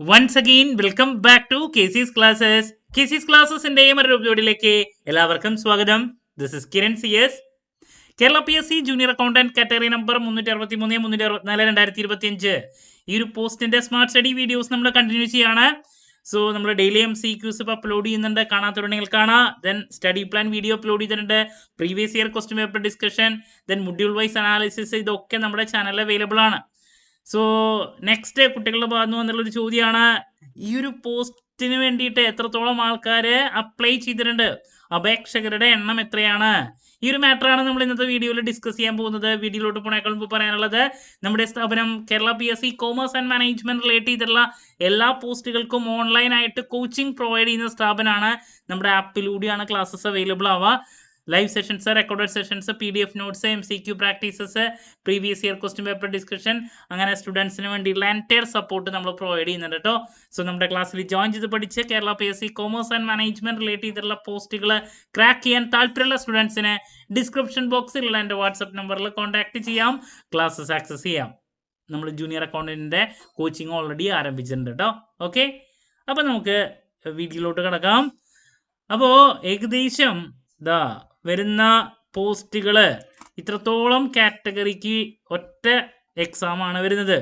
Once again welcome back to KC's classes. KC's ക്ലാസ്സസിന്റെ മറ്റൊരു എപ്പിസോഡിലേക്ക് എല്ലാവർക്കും സ്വാഗതം. This is Kiran CS. Kerala PSC junior accountant category number 363 364 2025 ഈ ഒരു പോസ്റ്റിന്റെ സ്മാർട്ട് സ്റ്റഡി വീഡിയോസ് നമ്മൾ കണ്ടിന്യൂ ചെയ്യാണ്. സോ നമ്മൾ ഡെയിലി MCQs ഇപ്പോൾ അപ്ലോഡ് ചെയ്യുന്നുണ്ട്. കാണാത്തവരുണ്ടെങ്കിൽ കാണാം. Then study plan video upload ചെയ്തിട്ടുണ്ട്. Previous year question paper discussion, then module wise analysis, ഇതൊക്കെ നമ്മുടെ ചാനലിൽ അവൈലബിൾ ആണ്. സോ നെക്സ്റ്റ് കുട്ടികളുടെ ഭാഗത്ത് വന്നുള്ളൊരു ചോദ്യമാണ്, ഈ ഒരു പോസ്റ്റിന് വേണ്ടിയിട്ട് എത്രത്തോളം ആൾക്കാർ അപ്ലൈ ചെയ്തിട്ടുണ്ട്, അപേക്ഷകരുടെ എണ്ണം എത്രയാണ്? ഈ ഒരു മാറ്ററാണ് നമ്മൾ ഇന്നത്തെ വീഡിയോയിൽ ഡിസ്കസ് ചെയ്യാൻ പോകുന്നത്. വീഡിയോയിലോട്ട് പോണേക്കാൾ മുമ്പ് പറയാനുള്ളത്, നമ്മുടെ സ്ഥാപനം Kerala PSC commerce and management relate ചെയ്തിട്ടുള്ള എല്ലാ പോസ്റ്റുകൾക്കും ഓൺലൈനായിട്ട് കോച്ചിങ് പ്രൊവൈഡ് ചെയ്യുന്ന സ്ഥാപനമാണ്. നമ്മുടെ ആപ്പിലൂടെയാണ് ക്ലാസ്സസ് അവൈലബിൾ ആവുക. Live sessions, recorded sessions, PDF notes, MCQ practices, previous year question paper discussion, അങ്ങനെ സ്റ്റുഡൻസിന് വേണ്ടിയുള്ള എൻറ്റയർ സപ്പോർട്ട് നമ്മൾ പ്രൊവൈഡ് ചെയ്യുന്നുണ്ട് കേട്ടോ. സോ നമ്മുടെ ക്ലാസ്സിൽ ജോയിൻ ചെയ്ത് പഠിച്ച് Kerala PSC commerce and management relate ചെയ്തിട്ടുള്ള പോസ്റ്റുകൾ ക്രാക്ക് ചെയ്യാൻ താല്പര്യമുള്ള സ്റ്റുഡൻസിന് ഡിസ്ക്രിപ്ഷൻ ബോക്സിലുള്ള എൻ്റെ വാട്സപ്പ് നമ്പറിൽ കോൺടാക്ട് ചെയ്യാം, ക്ലാസ്സസ് ആക്സസ് ചെയ്യാം. നമ്മൾ ജൂനിയർ അക്കൗണ്ടന്റിന്റെ കോച്ചിങ് ഓൾറെഡി ആരംഭിച്ചിട്ടുണ്ട് കേട്ടോ. ഓക്കെ, അപ്പം നമുക്ക് വീഡിയോയിലോട്ട് കിടക്കാം. അപ്പോൾ ഏകദേശം വരുന്ന പോസ്റ്റുകൾ ഇത്രത്തോളം കാറ്റഗറിക്ക് ഒറ്റ എക്സാം ആണ് വരുന്നത്.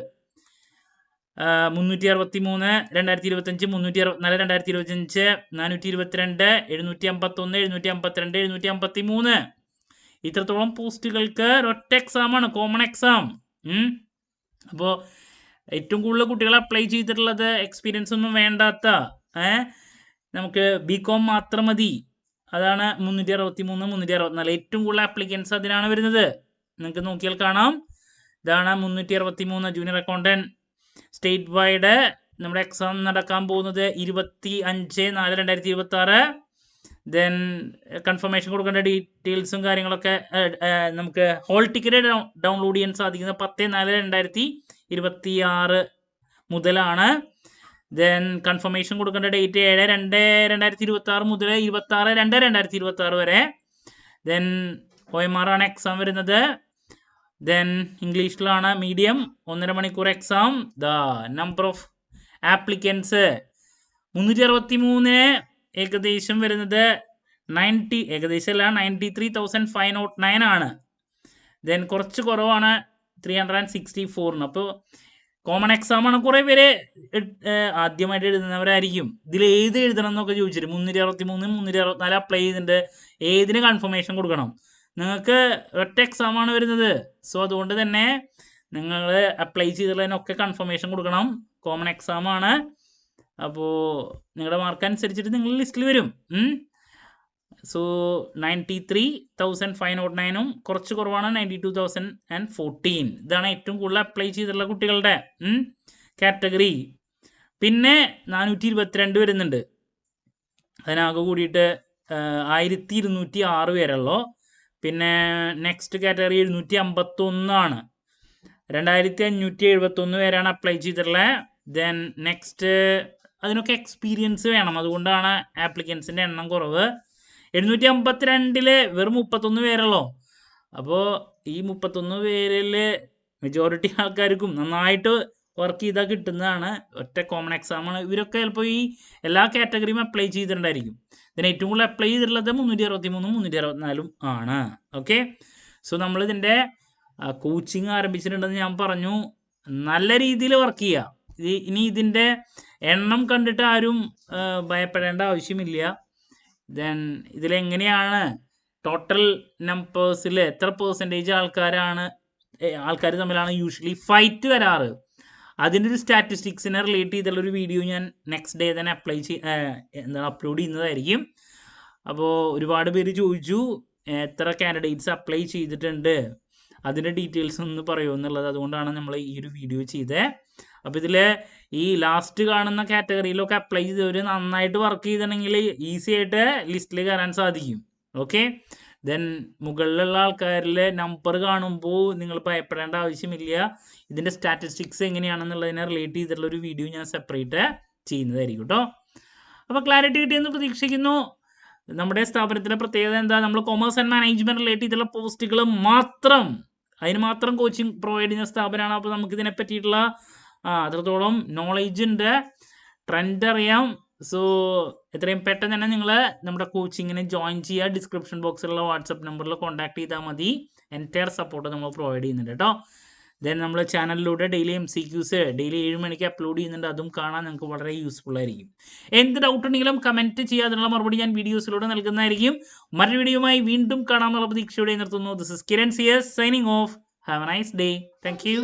363 2025, 364 2025, 422, 751, 752, 753 ഇത്രത്തോളം പോസ്റ്റുകൾക്ക് ഒറ്റ എക്സാം ആണ്, കോമൺ എക്സാം. അപ്പോൾ ഏറ്റവും കൂടുതൽ കുട്ടികൾ അപ്ലൈ ചെയ്തിട്ടുള്ളത് എക്സ്പീരിയൻസ് ഒന്നും വേണ്ടാത്ത, നമുക്ക് BCom മാത്രം മതി, അതാണ് 363 364. ഏറ്റവും കൂടുതൽ ആപ്ലിക്കൻസ് അതിനാണ് വരുന്നത്. നിങ്ങൾക്ക് നോക്കിയാൽ കാണാം. ഇതാണ് 363 ജൂനിയർ അക്കൗണ്ടന്റ് സ്റ്റേറ്റ് വൈഡ്. നമ്മുടെ എക്സാം നടക്കാൻ പോകുന്നത് 25/4/2026. ദെൻ കൺഫർമേഷൻ കൊടുക്കേണ്ട ഡീറ്റെയിൽസും കാര്യങ്ങളൊക്കെ നമുക്ക് ഹോൾ ടിക്കറ്റ് ഡൗൺലോഡ് ചെയ്യാൻ സാധിക്കുന്നത് 10/4/2026 മുതലാണ്. ദെൻ കൺഫർമേഷൻ കൊടുക്കേണ്ട ഡേറ്റ് 7/2/2026 മുതൽ 26/2/2026 വരെ. ദെൻ OMR ആണ് എക്സാം വരുന്നത്. ദെൻ ഇംഗ്ലീഷിലാണ് മീഡിയം, 1.5 മണിക്കൂർ exam. The number of applicants 363 ഏകദേശം വരുന്നത് 93,509 ആണ്. ദെൻ കുറച്ച് കുറവാണ് 364. അപ്പോൾ കോമൺ എക്സാം ആണ്. കുറേ പേര് ആദ്യമായിട്ട് എഴുതുന്നവരായിരിക്കും. ഇതിൽ ഏത് എഴുതണം എന്നൊക്കെ ചോദിച്ചിട്ട് 363 364 അപ്ലൈ ചെയ്തിട്ടുണ്ട്. ഏതിന് കൺഫർമേഷൻ കൊടുക്കണം? നിങ്ങൾക്ക് ഒറ്റ എക്സാം ആണ് വരുന്നത്. സോ അതുകൊണ്ട് തന്നെ നിങ്ങൾ അപ്ലൈ ചെയ്തുള്ളതിനൊക്കെ കൺഫർമേഷൻ കൊടുക്കണം. കോമൺ എക്സാം ആണ്. അപ്പോൾ നിങ്ങളുടെ മാർക്ക് അനുസരിച്ചിട്ട് നിങ്ങൾ ലിസ്റ്റിൽ വരും. സോ 93,509 കുറച്ച് കുറവാണ് 92,014. ഇതാണ് ഏറ്റവും കൂടുതൽ അപ്ലൈ ചെയ്തിട്ടുള്ള കുട്ടികളുടെ കാറ്റഗറി. പിന്നെ 422 വരുന്നുണ്ട്. അതിനാകെ കൂടിയിട്ട് 1206 പേരുള്ളൂ. പിന്നെ നെക്സ്റ്റ് കാറ്റഗറി 751 ആണ്. 2571 പേരാണ് അപ്ലൈ ചെയ്തിട്ടുള്ളത്. ദെൻ നെക്സ്റ്റ് അതിനൊക്കെ എക്സ്പീരിയൻസ് വേണം, അതുകൊണ്ടാണ് ആപ്ലിക്കൻസിൻ്റെ എണ്ണം കുറവ്. 752 വെറും 31 പേരുള്ളൂ. അപ്പോൾ ഈ 31 പേരിൽ മെജോറിറ്റി ആൾക്കാർക്കും നന്നായിട്ട് വർക്ക് ചെയ്താൽ കിട്ടുന്നതാണ്. ഒറ്റ കോമൺ എക്സാമാണ്. ഇവരൊക്കെ ചിലപ്പോൾ ഈ എല്ലാ കാറ്റഗറിയും അപ്ലൈ ചെയ്തിട്ടുണ്ടായിരിക്കും. ഇതിന് ഏറ്റവും കൂടുതൽ അപ്ലൈ ചെയ്തിട്ടുള്ളത് 363 364 ആണ്. ഓക്കെ, സോ നമ്മളിതിൻ്റെ കോച്ചിങ് ആരംഭിച്ചിട്ടുണ്ടെന്ന് ഞാൻ പറഞ്ഞു. നല്ല രീതിയിൽ വർക്ക് ചെയ്യുക. ഇനി ഇതിൻ്റെ എണ്ണം കണ്ടിട്ട് ആരും ഭയപ്പെടേണ്ട ആവശ്യമില്ല. ദെൻ ഇതിലെങ്ങനെയാണ് ടോട്ടൽ നമ്പേഴ്സിൽ എത്ര പെർസെൻറ്റേജ് ആൾക്കാർ തമ്മിലാണ് യൂഷ്വലി ഫൈറ്റ് വരാറ്, അതിൻ്റെ ഒരു സ്റ്റാറ്റിസ്റ്റിക്സിനെ റിലേറ്റ് ചെയ്തുള്ളൊരു വീഡിയോ ഞാൻ നെക്സ്റ്റ് ഡേ തന്നെ അപ്ലോഡ് ചെയ്യുന്നതായിരിക്കും. അപ്പോൾ ഒരുപാട് പേര് ചോദിച്ചു എത്ര കാൻഡിഡേറ്റ്സ് അപ്ലൈ ചെയ്തിട്ടുണ്ട്, അതിൻ്റെ ഡീറ്റെയിൽസ് ഒന്ന് പറയുമോ എന്നുള്ളത്. അതുകൊണ്ടാണ് നമ്മൾ ഈ ഒരു വീഡിയോ ചെയ്തത്. അപ്പോൾ ഇതിൽ ഈ ലാസ്റ്റ് കാണുന്ന കാറ്റഗറിയിലൊക്കെ അപ്ലൈ ചെയ്തവർ നന്നായിട്ട് വർക്ക് ചെയ്തിട്ടുണ്ടെങ്കിൽ ഈസി ആയിട്ട് ലിസ്റ്റിൽ കയറാൻ സാധിക്കും. ഓക്കെ, ദെൻ മുകളിലുള്ള ആൾക്കാരിൽ നമ്പർ കാണുമ്പോൾ നിങ്ങൾ ഭയപ്പെടേണ്ട ആവശ്യമില്ല. ഇതിൻ്റെ സ്റ്റാറ്റിസ്റ്റിക്സ് എങ്ങനെയാണെന്നുള്ളതിനെ റിലേറ്റ് ചെയ്തിട്ടുള്ള ഒരു വീഡിയോ ഞാൻ സെപ്പറേറ്റ് ചെയ്യുന്നതായിരിക്കും കേട്ടോ. അപ്പോൾ ക്ലാരിറ്റി കിട്ടിയെന്ന് പ്രതീക്ഷിക്കുന്നു. നമ്മുടെ സ്ഥാപനത്തിൻ്റെ പ്രത്യേകത എന്താ? നമ്മൾ കൊമേഴ്സ് ആൻഡ് മാനേജ്മെന്റ് റിലേറ്റ് ചെയ്തിട്ടുള്ള പോസ്റ്റുകൾ മാത്രം, അതിന് മാത്രം കോച്ചിങ് പ്രൊവൈഡ് ചെയ്യുന്ന സ്ഥാപനമാണ്. അപ്പോൾ നമുക്ക് ഇതിനെ പറ്റിയിട്ടുള്ള അത്രത്തോളം നോളേജ് ഉണ്ട്, ട്രെൻഡ് അറിയാം. സോ എത്രയും പെട്ടെന്ന് തന്നെ നിങ്ങൾ നമ്മുടെ കോച്ചിങ്ങിന് ജോയിൻ ചെയ്യുക. ഡിസ്ക്രിപ്ഷൻ ബോക്സിലുള്ള വാട്സപ്പ് നമ്പറിൽ കോൺടാക്ട് ചെയ്താൽ മതി. എൻറ്റയർ സപ്പോർട്ട് നമ്മൾ പ്രൊവൈഡ് ചെയ്യുന്നുണ്ട് കേട്ടോ. ദെൻ നമ്മൾ ചാനലിലൂടെ ഡെയിലി MCQs ഡെയിലി 7 മണിക്ക് അപ്ലോഡ് ചെയ്യുന്നുണ്ട്. അതും കാണാൻ നിങ്ങൾക്ക് വളരെ യൂസ്ഫുൾ ആയിരിക്കും. എന്ത് ഡൗട്ട് ഉണ്ടെങ്കിലും കമൻറ്റ് ചെയ്യുക, അതിനുള്ള മറുപടി ഞാൻ വീഡിയോസിലൂടെ നൽകുന്നതായിരിക്കും. മറ്റൊരു വീഡിയോയുമായി വീണ്ടും കാണാമെന്നുള്ള പ്രതീക്ഷയോടെ നിർത്തുന്നു. This is Kiran CS signing off. Have a nice day. Thank U.